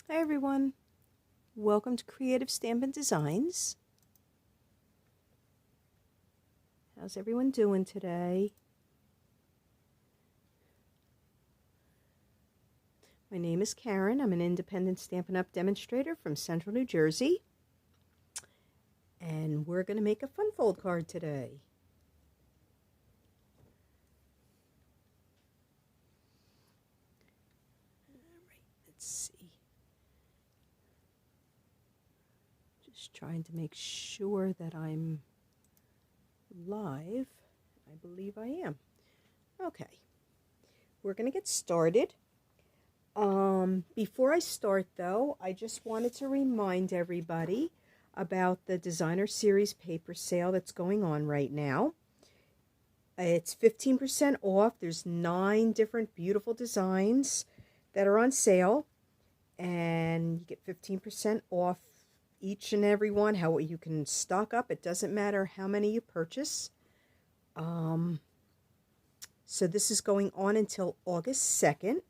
Hi everyone, welcome to Creative Stampin' Designs. How's everyone doing today? My name is Karen. I'm an independent Stampin' Up! Demonstrator from Central New Jersey. And we're going to make a fun fold card today. Alright, let's see. Just trying to make sure that I'm live. I believe I am. Okay, we're going to get started. Before I start though, I just wanted to remind everybody about the Designer Series paper sale that's going on right now. It's 15% off. There's 9 different beautiful designs that are on sale, and you get 15% off each and every one. How you can stock up, it doesn't matter how many you purchase. So this is going on until August 2nd.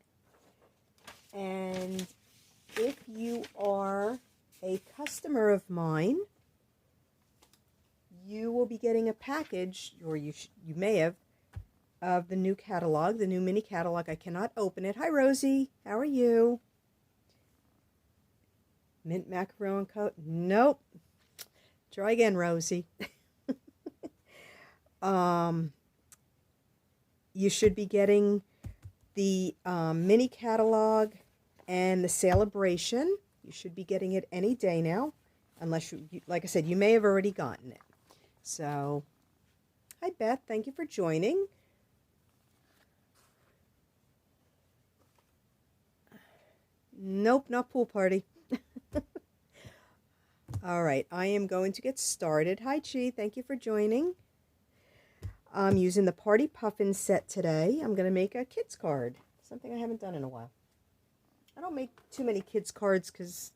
And if you are a customer of mine, you will be getting a package, or you may have, of the new catalog, the new mini catalog. I cannot open it. Hi, Rosie. How are you? Mint macaron coat? Nope. Try again, Rosie. You should be getting the mini catalog and the celebration. You should be getting it any day now, unless you, like I said, you may have already gotten it. So, hi Beth, thank you for joining. Nope, not pool party. All right, I am going to get started. Hi Chi, thank you for joining. I'm using the Party Puffins set today. I'm going to make a kids card, something I haven't done in a while. I don't make too many kids cards because,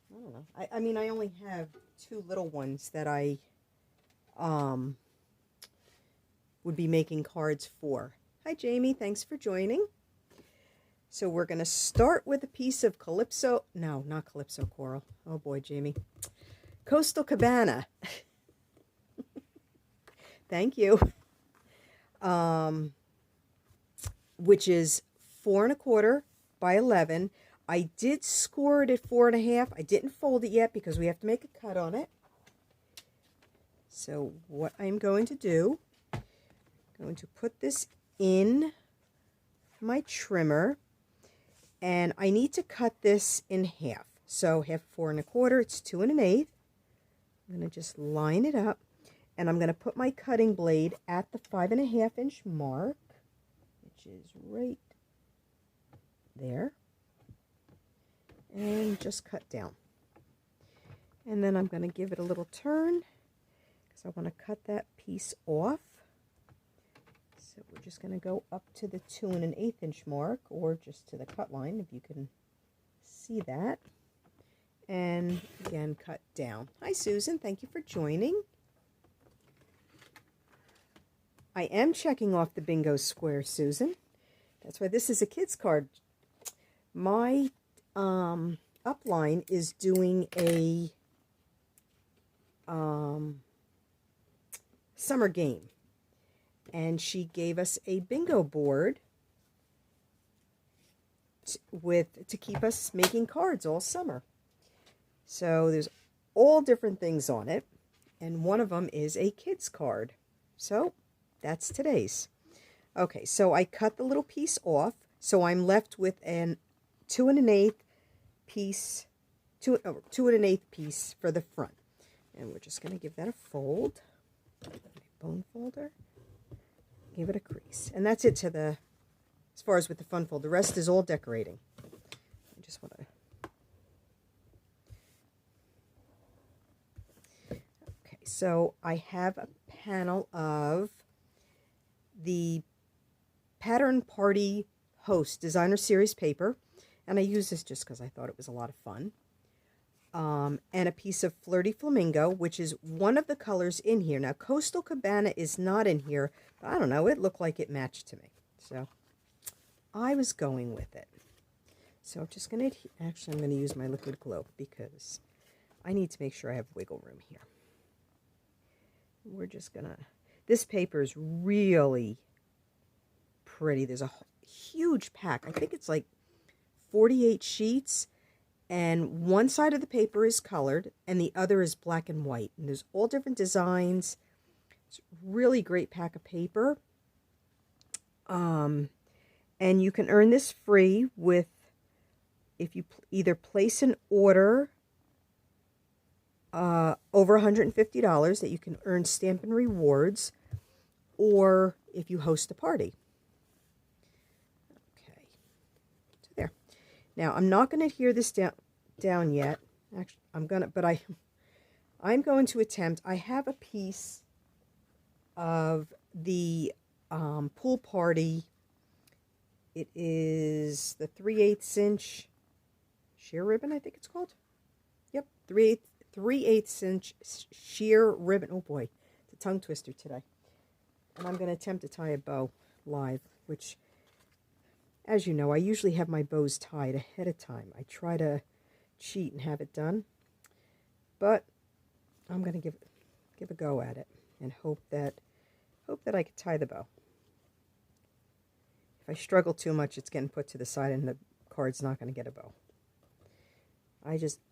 I don't know. I mean, I only have 2 little ones that I would be making cards for. Hi Jamie, thanks for joining. So we're going to start with a piece of Calypso, no, not Calypso Coral. Oh boy, Jamie. Coastal Cabana. Thank you. Which is 4 1/4 by 11. I did score it at 4 1/2. I didn't fold it yet because we have to make a cut on it. So what I'm going to do, I'm going to put this in my trimmer, and I need to cut this in half. So half 4 1/4, it's 2 1/8. I'm going to just line it up, and I'm going to put my cutting blade at the 5 1/2 inch mark, which is right there, and just cut down. And then I'm going to give it a little turn because I want to cut that piece off. So we're just going to go up to the 2 1/8 inch mark, or just to the cut line if you can see that, and again cut down. Hi Susan, thank you for joining. I am checking off the bingo square, Susan. That's why this is a kid's card. My upline is doing a summer game, and she gave us a bingo board to keep us making cards all summer. So there's all different things on it, and one of them is a kid's card. So that's today's. Okay, so I cut the little piece off, so I'm left with an 2 1/8 piece, 2 1/8 piece for the front. And we're just going to give that a fold. Bone folder. Give it a crease. And that's it to the, as far as with the fun fold. The rest is all decorating. I just want to. Okay, so I have a panel of the Pattern Party Host Designer Series paper, and I use this just because I thought it was a lot of fun. And a piece of Flirty Flamingo, which is one of the colors in here. Now, Coastal Cabana is not in here, but I don't know, it looked like it matched to me. So I was going with it. So I'm just going to, actually I'm going to use my liquid glue because I need to make sure I have wiggle room here. We're just going to, this paper is really pretty. There's a huge pack. I think it's like 48 sheets, and one side of the paper is colored and the other is black and white. And there's all different designs. It's a really great pack of paper. And you can earn this free with, if you either place an order over $150 that you can earn Stampin' rewards, or if you host a party. Okay, so there. Now I'm not going to adhere this down yet. Actually, I'm going to attempt. I have a piece of the pool party. It is the 3/8 inch sheer ribbon, I think it's called. Yep, 3/8 inch sheer ribbon. Oh boy, it's a tongue twister today. And I'm going to attempt to tie a bow live, which, as you know, I usually have my bows tied ahead of time. I try to cheat and have it done, but I'm going to give a go at it and hope that I can tie the bow. If I struggle too much, it's getting put to the side and the card's not going to get a bow.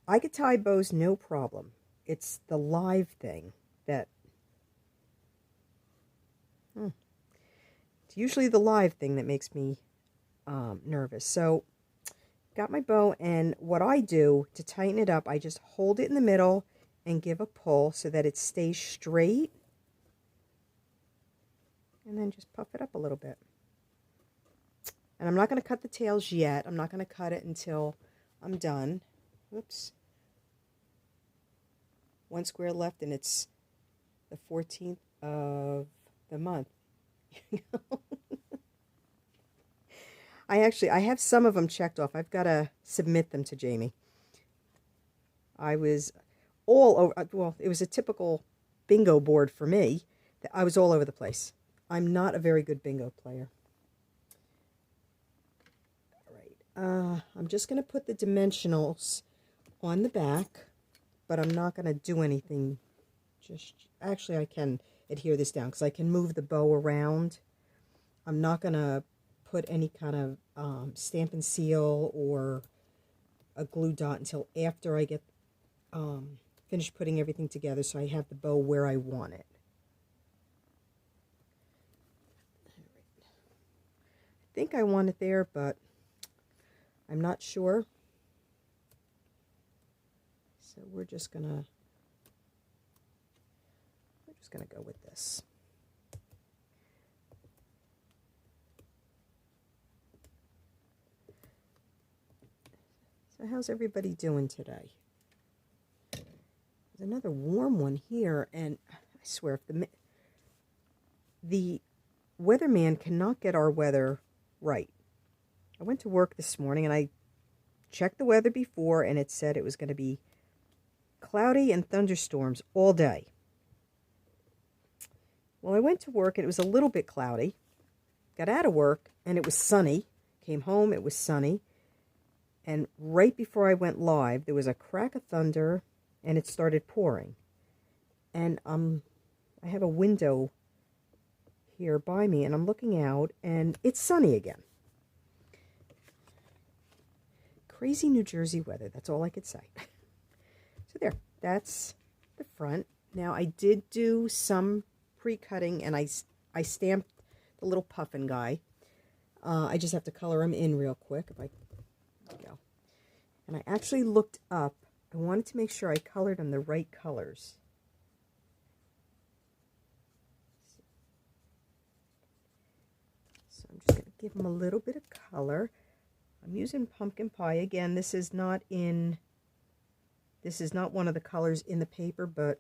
I could tie bows no problem. It's the live thing that, it's usually the live thing that makes me nervous. So, got my bow, and what I do to tighten it up, I just hold it in the middle and give a pull so that it stays straight, and then just puff it up a little bit. And I'm not going to cut the tails yet. I'm not going to cut it until I'm done. Oops. One square left, and it's the 14th of the month. I have some of them checked off. I've got to submit them to Jamie. I was all over, well, it was a typical bingo board for me. I was all over the place. I'm not a very good bingo player. I'm just going to put the dimensionals on the back, but I'm not going to do anything. Actually, I can adhere this down because I can move the bow around. I'm not going to put any kind of Stampin' seal or a glue dot until after I get finished putting everything together, so I have the bow where I want it. I think I want it there, but I'm not sure. So we're just gonna go with this. So how's everybody doing today? There's another warm one here, and I swear if the weatherman cannot get our weather right. I went to work this morning and I checked the weather before, and it said it was going to be cloudy and thunderstorms all day. Well, I went to work and it was a little bit cloudy. Got out of work and it was sunny. Came home, it was sunny. And right before I went live, there was a crack of thunder and it started pouring. And I have a window here by me and I'm looking out and it's sunny again. Crazy New Jersey weather, that's all I could say. So there, that's the front. Now I did do some pre-cutting and I stamped the little puffin guy. I just have to color him in real quick. There we go. And I actually looked up. I wanted to make sure I colored him the right colors. So I'm just going to give him a little bit of color. I'm using pumpkin pie. Again, this is not one of the colors in the paper, but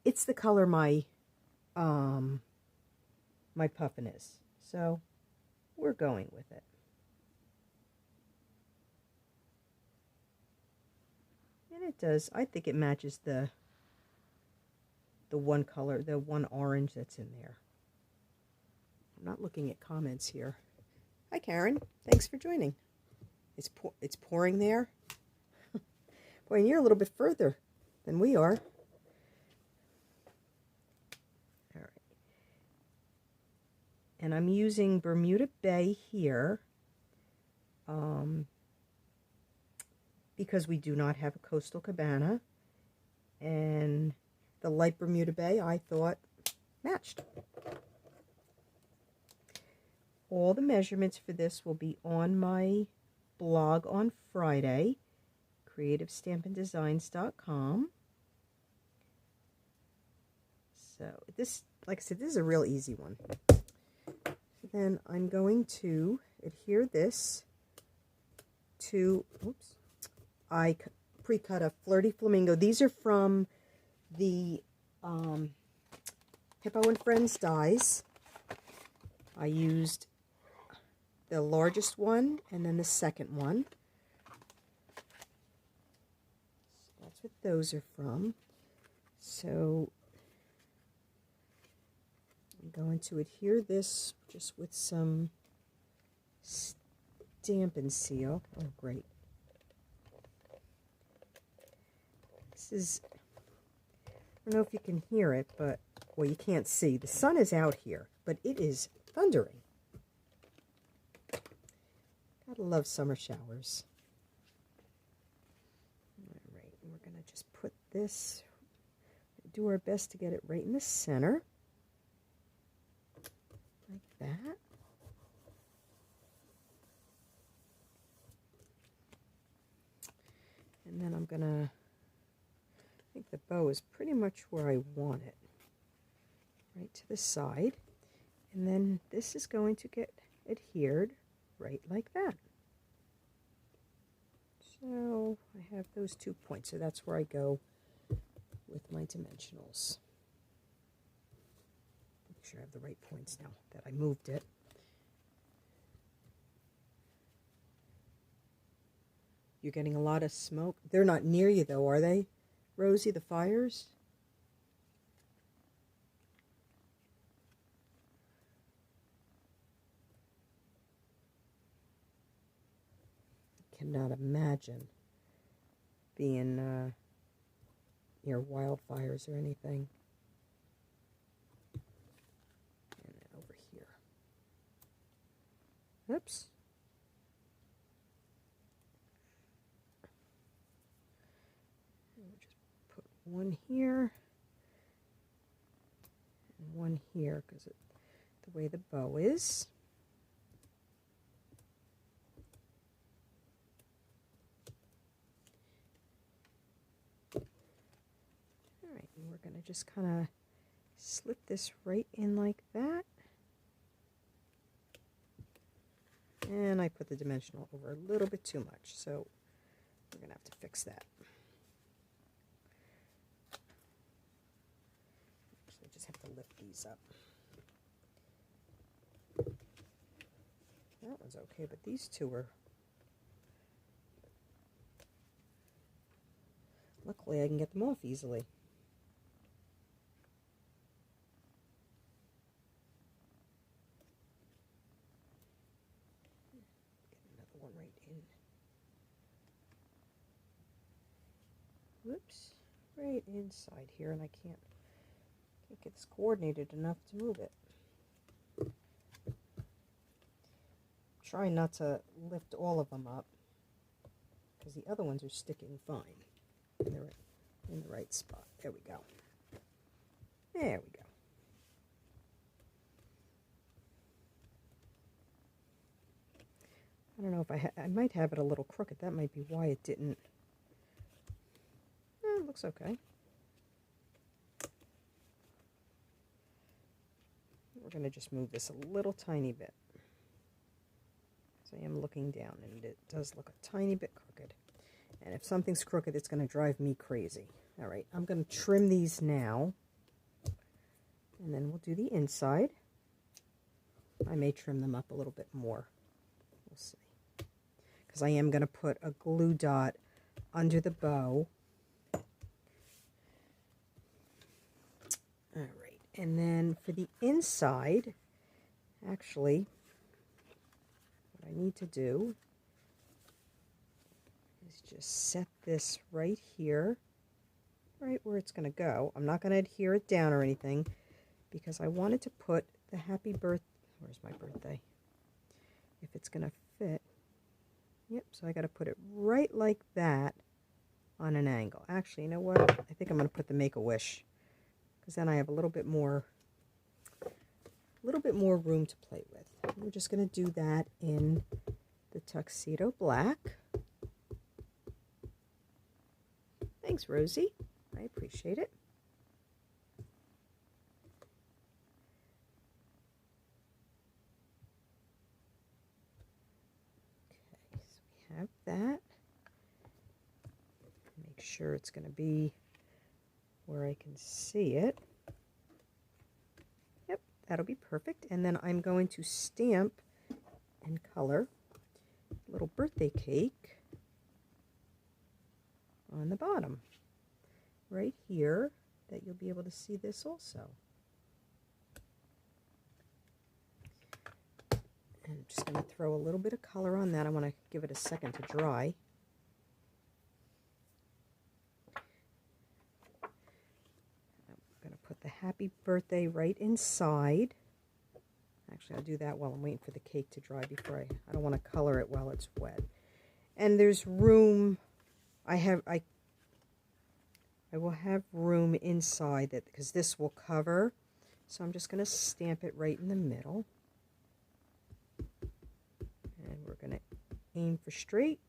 it's the color my my puffin is. So we're going with it. And it does. I think it matches the one color, the one orange that's in there. I'm not looking at comments here. Hi, Karen. Thanks for joining. It's pouring there. Boy, and you're a little bit further than we are. All right. And I'm using Bermuda Bay here because we do not have a coastal cabana. And the light Bermuda Bay, I thought, matched. All the measurements for this will be on my blog on Friday, creativestampindesigns.com. So this, like I said, this is a real easy one. Then I'm going to adhere this to, oops, I pre-cut a Flirty Flamingo. These are from the Hippo and Friends dies. I used the largest one and then the second one. So that's what those are from. So I'm going to adhere this just with some Stampin' Seal. Oh, great. This is, I don't know if you can hear it, but, well, you can't see. The sun is out here, but it is thundering. Gotta love summer showers. All right, we're gonna just put this, do our best to get it right in the center, like that. And then I'm gonna, I think the bow is pretty much where I want it, right to the side. And then this is going to get adhered right like that. So I have those 2 points, so that's where I go with my dimensionals. Make sure I have the right points now that I moved it. You're getting a lot of smoke. They're not near you though, are they, Rosie, the fires? Cannot imagine being near wildfires or anything. And then over here. Oops. And we'll just put one here and one here because the way the bow is. We're going to just kind of slip this right in like that. And I put the dimensional over a little bit too much, so we're going to have to fix that. Actually, I just have to lift these up. That one's okay, but these two are... Luckily, I can get them off easily. Whoops, right inside here, and I can't get this coordinated enough to move it. Try not to lift all of them up because the other ones are sticking fine. They're in the right spot. There we go. There we go. I don't know if I might have it a little crooked. That might be why it didn't. It looks okay. We're going to just move this a little tiny bit. So I am looking down, and it does look a tiny bit crooked. And if something's crooked, it's going to drive me crazy. All right, I'm going to trim these now, and then we'll do the inside. I may trim them up a little bit more. We'll see. Because I am going to put a glue dot under the bow. All right, and then for the inside, actually, I need to do is just set this right here, right where it's going to go. I'm not going to adhere it down or anything because I wanted to put the happy birthday. Where's my birthday? If it's going to fit. Yep, so I got to put it right like that on an angle. Actually, you know what? I think I'm going to put the Make-A-Wish because then I have a little bit more room to play with. We're just going to do that in the tuxedo black. Thanks, Rosie. I appreciate it. Okay, so we have that. Make sure it's going to be where I can see it. Yep, that'll be perfect. And then I'm going to stamp and color a little birthday cake on the bottom right here, that you'll be able to see this also. And I'm just going to throw a little bit of color on that. I want to give it a second to dry. I'm going to put the happy birthday right inside. Actually, I'll do that while I'm waiting for the cake to dry before I don't want to color it while it's wet. And there's room. I will have room inside that because this will cover. So I'm just going to stamp it right in the middle. And we're going to aim for straight.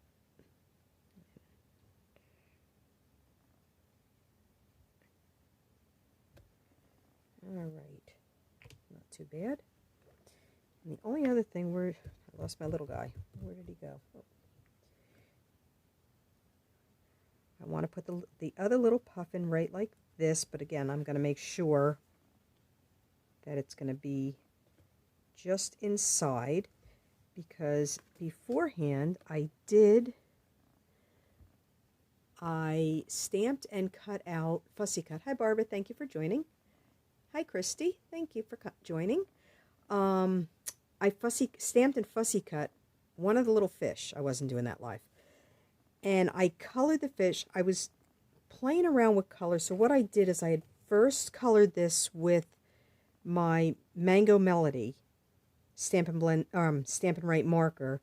All right. Not too bad. And the only other thing, I lost my little guy. Where did he go? Oh. I want to put the other little puffin right like this, but again, I'm going to make sure that it's going to be just inside, because beforehand I stamped and cut out fussy cut. Hi Barbara, thank you for joining. Hi Christy, thank you for joining. I stamped and fussy cut one of the little fish. I wasn't doing that live. And I colored the fish. I was playing around with colors. So what I did is I had first colored this with my Mango Melody Stampin' Write marker,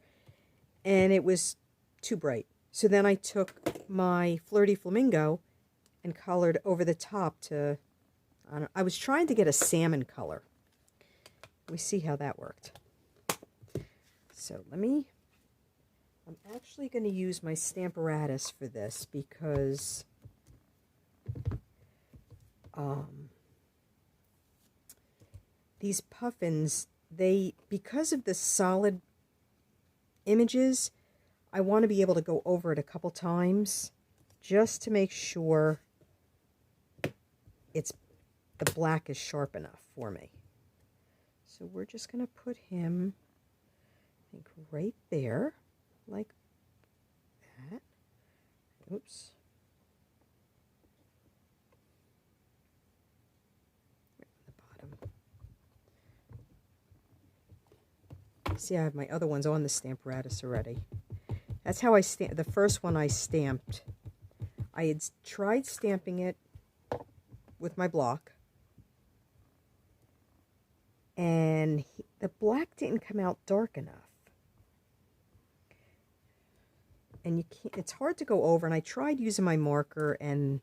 and it was too bright. So then I took my Flirty Flamingo and colored over the top to, I was trying to get a salmon color. We see how that worked. So I'm actually going to use my Stamparatus for this because these puffins, because of the solid images, I want to be able to go over it a couple times just to make sure the black is sharp enough for me. So we're just going to put him, I think, right there. Like that. Oops. Right on the bottom. See, I have my other ones on the Stamparatus already. That's how I stamped. The first one I stamped, I had tried stamping it with my block, and the black didn't come out dark enough. And you can't, it's hard to go over, and I tried using my marker, and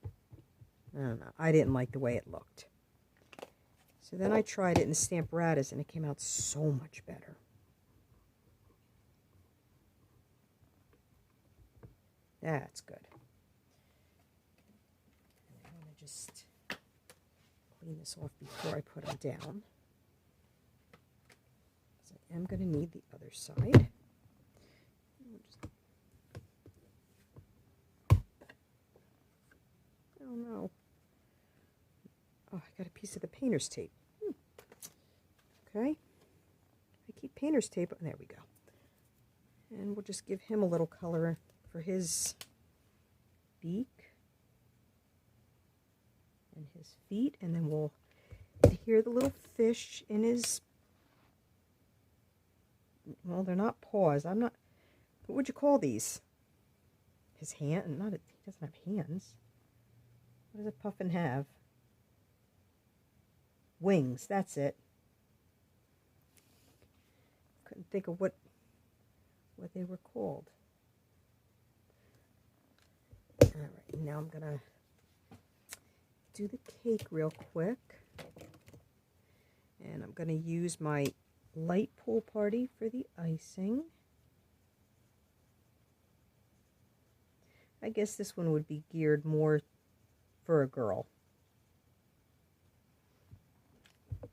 I don't know, I didn't like the way it looked. So then I tried it in the Stamparatus, and it came out so much better. That's good. I'm going to just clean this off before I put them down. So I am going to need the other side. Oh no. Oh, I got a piece of the painter's tape. Okay. I keep painter's tape. There we go. And we'll just give him a little color for his beak and his feet, and then we'll adhere the little fish in his well, they're not paws. I'm not, what would you call these? His hand, not, he doesn't have hands. What does a puffin have? Wings, that's it. Couldn't think of what they were called. All right, now I'm gonna do the cake real quick. And I'm gonna use my light pool party for the icing. I guess this one would be geared more for a girl.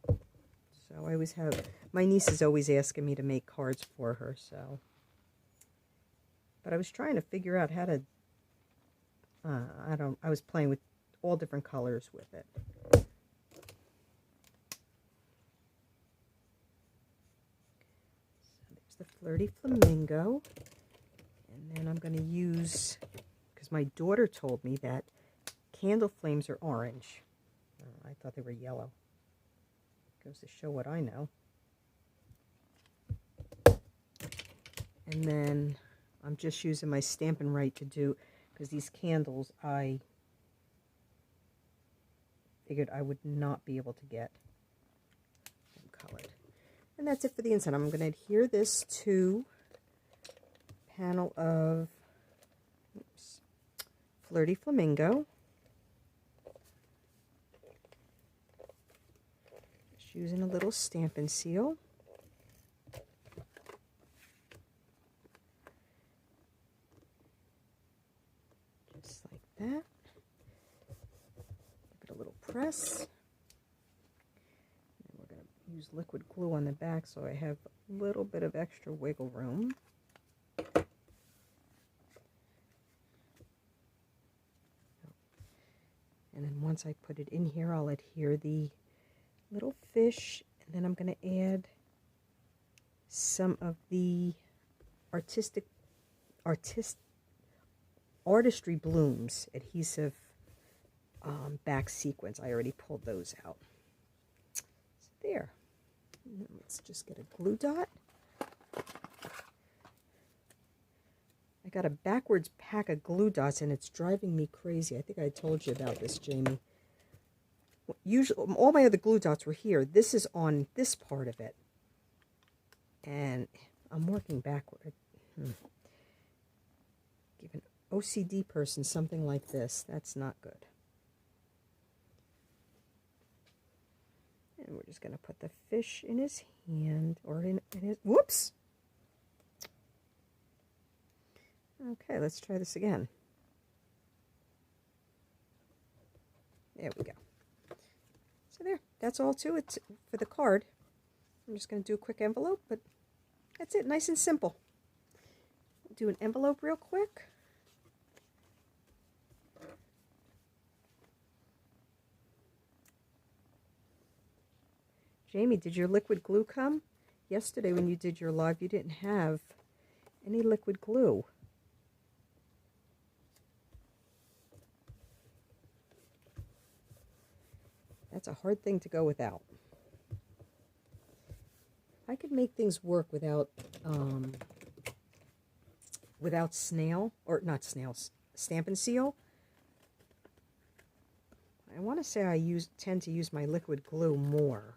So I always have, my niece is always asking me to make cards for her, so. But I was trying to figure out how to, I was playing with all different colors with it. So there's the Flirty Flamingo. And then I'm going to use, because my daughter told me that candle flames are orange. I thought they were yellow. Goes to show what I know. And then I'm just using my Stampin' Right to do, because these candles I figured I would not be able to get them colored. And that's it for the inside. I'm going to adhere this to a panel of Flirty Flamingo. Just using a little Stampin' Seal. Just like that. Give it a little press. And we're going to use liquid glue on the back so I have a little bit of extra wiggle room. And then once I put it in here, I'll adhere the little fish, and then I'm going to add some of the Artistry Blooms adhesive back sequins. I already pulled those out. So there. Let's just get a glue dot. I got a backwards pack of glue dots and it's driving me crazy. I think I told you about this, Jamie. Usually, all my other glue dots were here. This is on this part of it. And I'm working backward. Give an OCD person something like this. That's not good. And we're just going to put the fish in his hand, or in his, whoops! Okay, let's try this again. There we go. So there, that's all to it for the card. I'm just going to do a quick envelope, but that's it, nice and simple. Do an envelope real quick. Jamie, did your liquid glue come? Yesterday when you did your live, you didn't have any liquid glue. That's a hard thing to go without. I could make things work without Stampin' Seal. I want to say I tend to use my liquid glue more.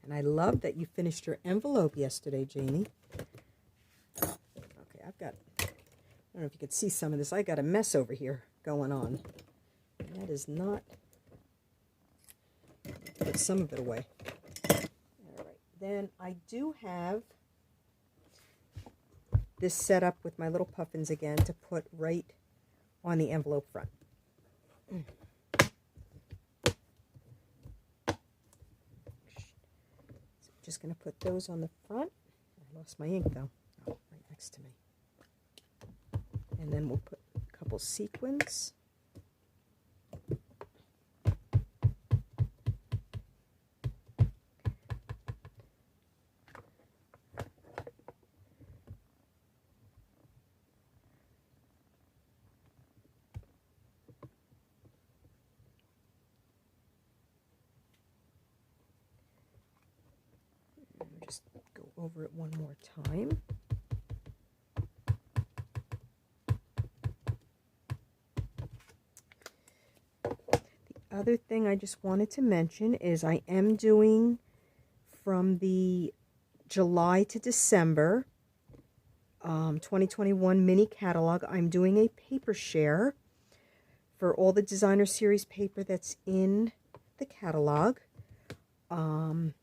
And I love that you finished your envelope yesterday, Jamie. Okay, I don't know if you could see some of this. I got a mess over here going on. And that is not, put some of it away. All right, then I do have this set up with my little puffins again to put right on the envelope front. Just going to put those on the front. I lost my ink though. Oh, right next to me. And then we'll put a couple sequins. just go over it one more time. The other thing I just wanted to mention is I am doing from the July to December 2021 mini catalog. I'm doing a paper share for all the designer series paper that's in the catalog.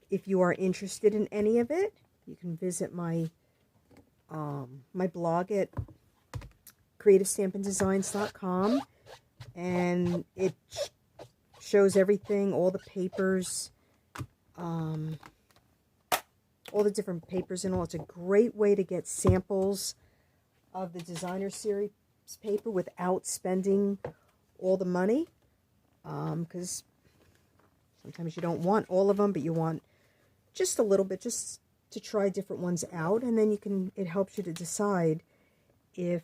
If you are interested in any of it, you can visit my my blog at creativestampindesigns.com, and it shows everything, all the papers, all the different papers and all. It's a great way to get samples of the designer series paper without spending all the money, because sometimes you don't want all of them, but you want just a little bit, just to try different ones out, and then you can, it helps you to decide if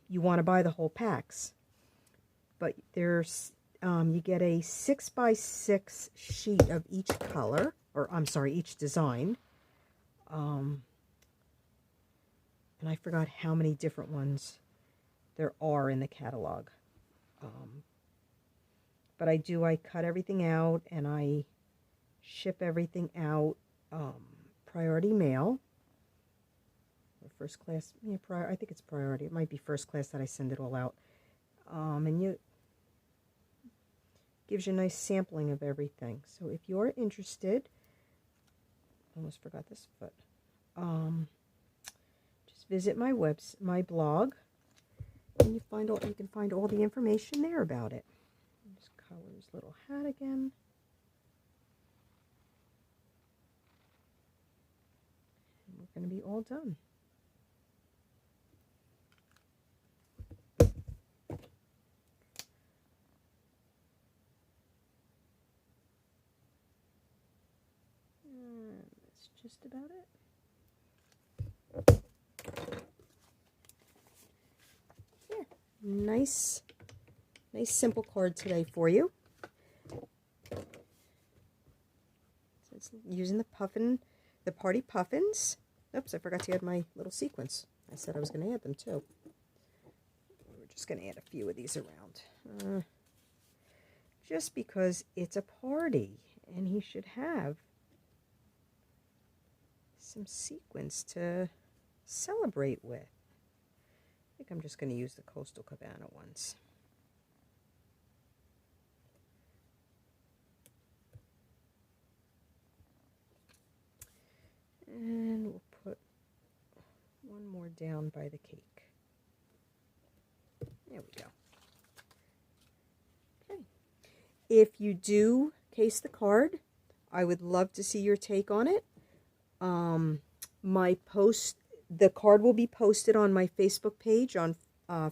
you want to buy the whole packs. But there's you get a 6x6 sheet of each color, or I'm sorry, each design. And I forgot how many different ones there are in the catalog. But I cut everything out and I ship everything out priority mail. Or first class, yeah, I think it's priority. It might be first class that I send it all out. And you gives you a nice sampling of everything. So if you're interested, almost forgot this, but just visit my my blog, and you can find all the information there about it. Just color his little hat again. And we're going to be all done. Just about it. Yeah, nice simple card today for you. So it's using the Party Puffins. Oops, I forgot to add my little sequins. I said I was going to add them too. We're just going to add a few of these around. Just because it's a party and he should have some sequins to celebrate with. I think I'm just going to use the Coastal Cabana ones. And we'll put one more down by the cake. There we go. Okay. If you do case the card, I would love to see your take on it. The card will be posted on my Facebook page on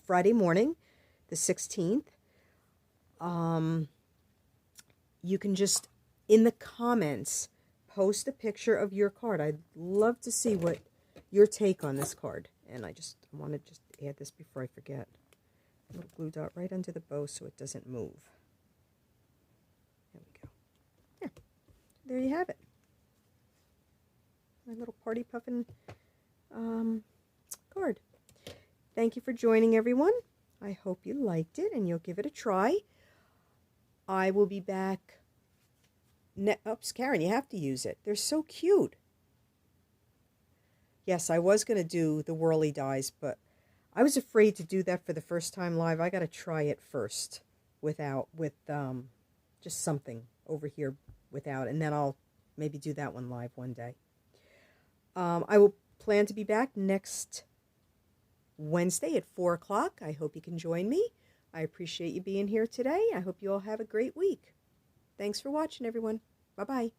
Friday morning, the 16th. You can just, in the comments, post a picture of your card. I'd love to see what your take on this card. And I want to just add this before I forget. A little glue dot right under the bow so it doesn't move. There we go. Yeah, there you have it. My little Party Puffin card. Thank you for joining, everyone. I hope you liked it and you'll give it a try. I will be back. Oops, Karen, you have to use it. They're so cute. Yes, I was going to do the whirly dies, but I was afraid to do that for the first time live. I got to try it first with just something over here without, and then I'll maybe do that one live one day. I will plan to be back next Wednesday at 4 o'clock. I hope you can join me. I appreciate you being here today. I hope you all have a great week. Thanks for watching, everyone. Bye-bye.